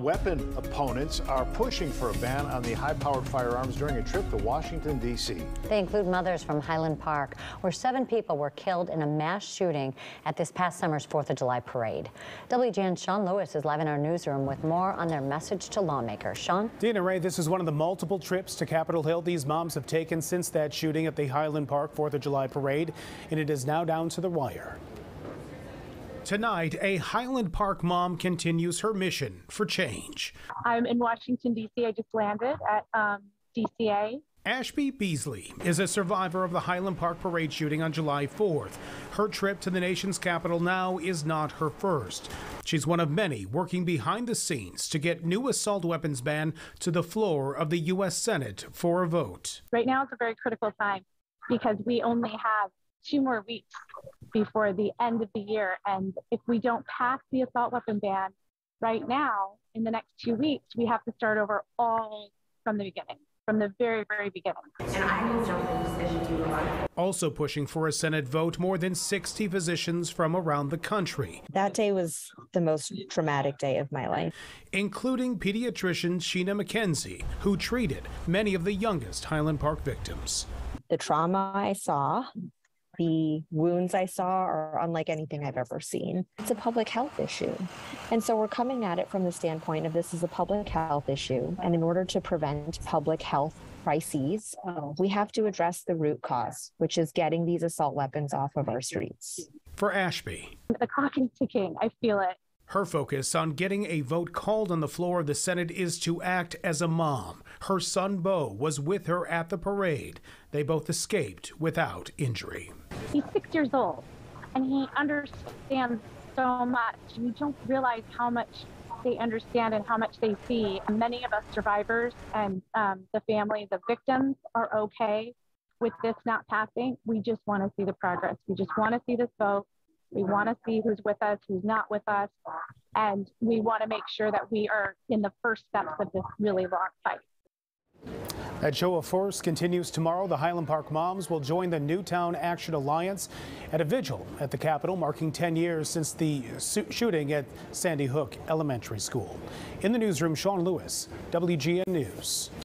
Weapon opponents are pushing for a ban on the high-powered firearms during a trip to Washington, D.C. They include mothers from Highland Park, where 7 people were killed in a mass shooting at this past summer's 4th of July parade. WGN's Sean Lewis is live in our newsroom with more on their message to lawmakers. Sean? Dina Ray, this is one of the multiple trips to Capitol Hill these moms have taken since that shooting at the Highland Park 4th of July parade, and it is now down to the wire. Tonight, a Highland Park mom continues her mission for change. I'm in Washington, D.C. I just landed at DCA. Ashby Beasley is a survivor of the Highland Park parade shooting on July 4th. Her trip to the nation's capital now is not her first. She's one of many working behind the scenes to get new assault weapons ban to the floor of the U.S. Senate for a vote. Right now it's a very critical time because we only have 2 more weeks before the end of the year. And if we don't pass the assault weapon ban right now, in the next 2 weeks, we have to start over all from the beginning, from the very, very beginning. And I will jump the decision to move on. Also pushing for a Senate vote, more than 60 physicians from around the country. That day was the most traumatic day of my life. Including pediatrician Sheena McKenzie, who treated many of the youngest Highland Park victims. The trauma I saw, the wounds I saw are unlike anything I've ever seen. It's a public health issue. And so we're coming at it from the standpoint of this is a public health issue. And in order to prevent public health crises, we have to address the root cause, which is getting these assault weapons off of our streets. For Ashby, the clock is ticking. I feel it. Her focus on getting a vote called on the floor of the Senate is to act as a mom. Her son, Beau, was with her at the parade. They both escaped without injury. He's 6 years old, and he understands so much. We don't realize how much they understand and how much they see. Many of us survivors and the families of victims are okay with this not passing. We just want to see the progress. We just want to see this vote. We want to see who's with us, who's not with us, and we want to make sure that we are in the first steps of this really long fight. That show of force continues tomorrow. The Highland Park moms will join the Newtown Action Alliance at a vigil at the Capitol, marking 10 years since the shooting at Sandy Hook Elementary School. In the newsroom, Sean Lewis, WGN News.